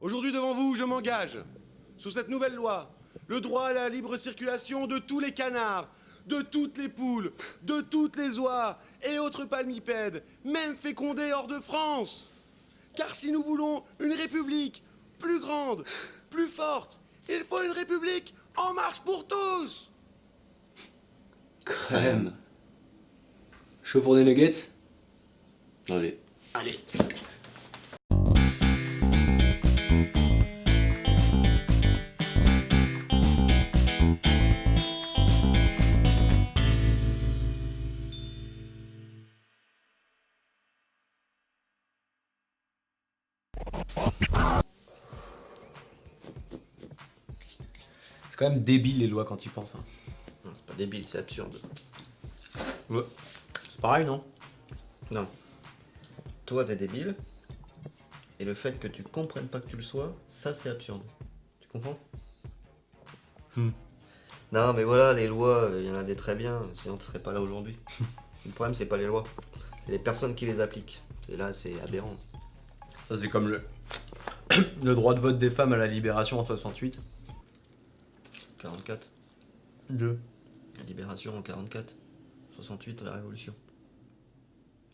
Aujourd'hui devant vous, je m'engage, sous cette nouvelle loi, le droit à la libre circulation de tous les canards, de toutes les poules, de toutes les oies et autres palmipèdes, même fécondés hors de France. Car si nous voulons une république plus grande, plus forte, il faut une république en marche pour tous. Crème. Chaud pour des nuggets? Allez. Allez. C'est quand même débile les lois quand tu penses. Hein. Non, c'est pas débile, c'est absurde. Ouais. C'est pareil, non? Non. Toi, t'es débile. Et le fait que tu comprennes pas que tu le sois, ça c'est absurde. Tu comprends? Non, mais voilà, les lois, il y en a des très bien, sinon tu serais pas là aujourd'hui. Le problème, c'est pas les lois, c'est les personnes qui les appliquent. C'est aberrant. Ça, c'est comme le droit de vote des femmes à la libération en 68. 44. 2. La libération en 44. 68, la révolution.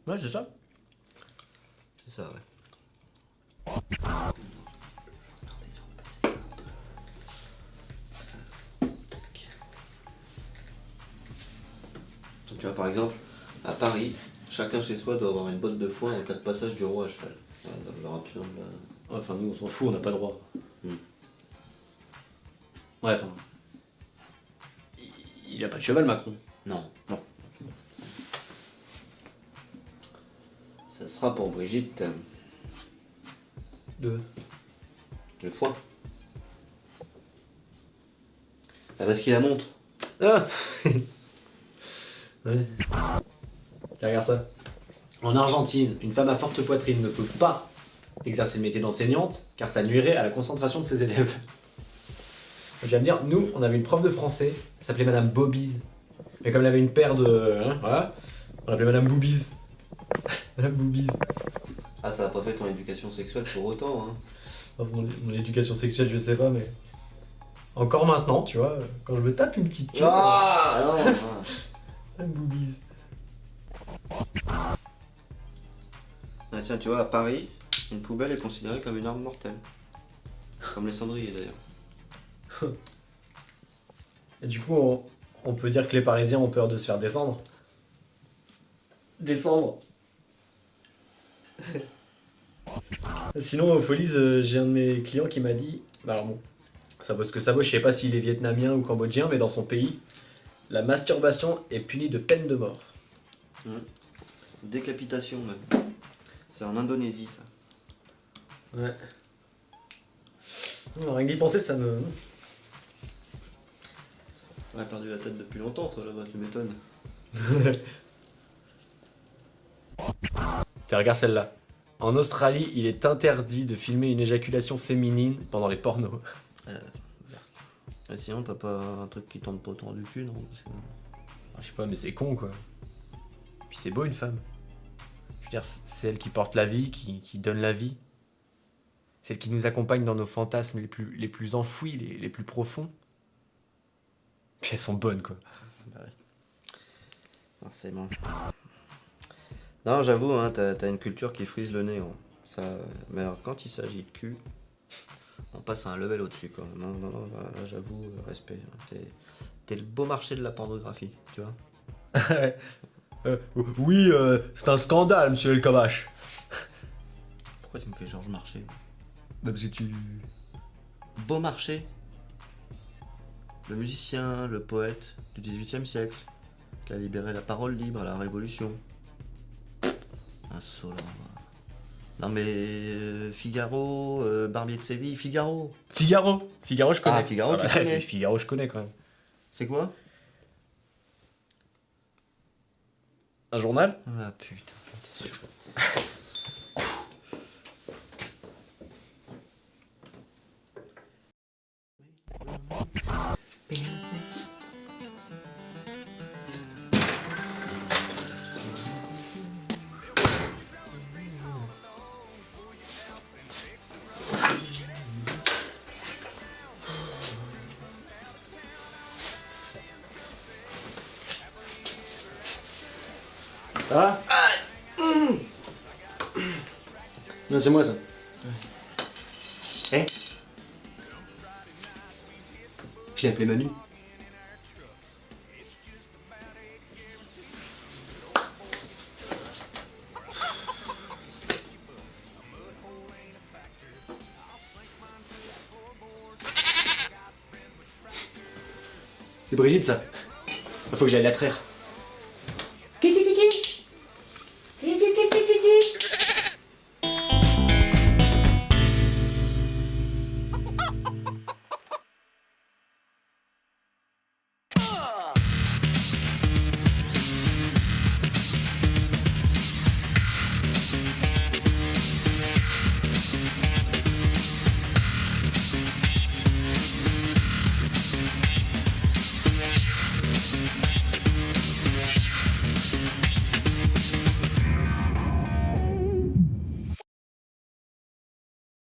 Ouais, c'est ça. C'est ça, ouais. Tu vois, par exemple, à Paris, chacun chez soi doit avoir une botte de foin en cas de passage du roi à cheval. Leur absurde, là. Ouais, enfin, nous, on s'en fout, on n'a pas droit. Hmm. Ouais, enfin. Il a pas de cheval, Macron. Non. Non. Ça sera pour Brigitte. 2. Le foin. Ah, parce qu'il la monte. Ah. Ouais. Tiens, regarde ça. En Argentine, une femme à forte poitrine ne peut pas exercer le métier d'enseignante car ça nuirait à la concentration de ses élèves. Je vais me dire, nous, on avait une prof de français, elle s'appelait Madame Bobise. Mais comme elle avait une paire de... hein, voilà, on l'appelait Madame Boubise. Madame Boubise. Ah, ça n'a pas fait ton éducation sexuelle pour autant, hein. Enfin, mon éducation sexuelle, je sais pas, mais... Encore maintenant, tu vois, quand je me tape une petite queue... Ah non, non. Madame Boubise. Ah, tiens, tu vois, à Paris, une poubelle est considérée comme une arme mortelle. Comme les cendriers, d'ailleurs. Et du coup, on peut dire que les Parisiens ont peur de se faire descendre. Descendre. Sinon, aux Folies, j'ai un de mes clients qui m'a dit... Bah alors bon, ça vaut ce que ça vaut, je sais pas s'il est vietnamien ou cambodgien, mais dans son pays, la masturbation est punie de peine de mort. Décapitation, même. C'est en Indonésie, ça. Ouais. Non, rien que d'y penser, ça me... Ouais, perdu la tête depuis longtemps, toi, là-bas, tu m'étonnes. Tiens, regarde celle-là. En Australie, il est interdit de filmer une éjaculation féminine pendant les pornos. Et sinon, t'as pas un truc qui tente pas autour du cul, non? Parce que... Je sais pas, mais c'est con, quoi. Puis c'est beau, une femme. Je veux dire, c'est elle qui porte la vie, qui donne la vie. C'est elle qui nous accompagne dans nos fantasmes les plus enfouis, les plus profonds. Puis elles sont bonnes, quoi. Bah ouais. Forcément. Non, j'avoue, hein, t'as une culture qui frise le nez. Hein. Ça, mais alors, quand il s'agit de cul, on passe à un level au-dessus, quoi. Non, là, j'avoue, respect. T'es le beau marché de la pornographie, tu vois. Oui, c'est un scandale, monsieur El Kabash. Pourquoi tu me fais Georges Marchais? Bah parce que tu... Beau marché. Le musicien, le poète du XVIIIe siècle, qui a libéré la parole libre à la Révolution. Insolent. Non mais Figaro, Barbier de Séville, Figaro. Figaro, je connais. Ah, Figaro, tu bah, connais. Figaro, je connais quand même. C'est quoi? Un journal? Ah putain, t'es sûr. Ça va? Non, c'est moi ça. Eh, je l'ai appelé Manu. C'est Brigitte ça. Faut que j'aille la traire.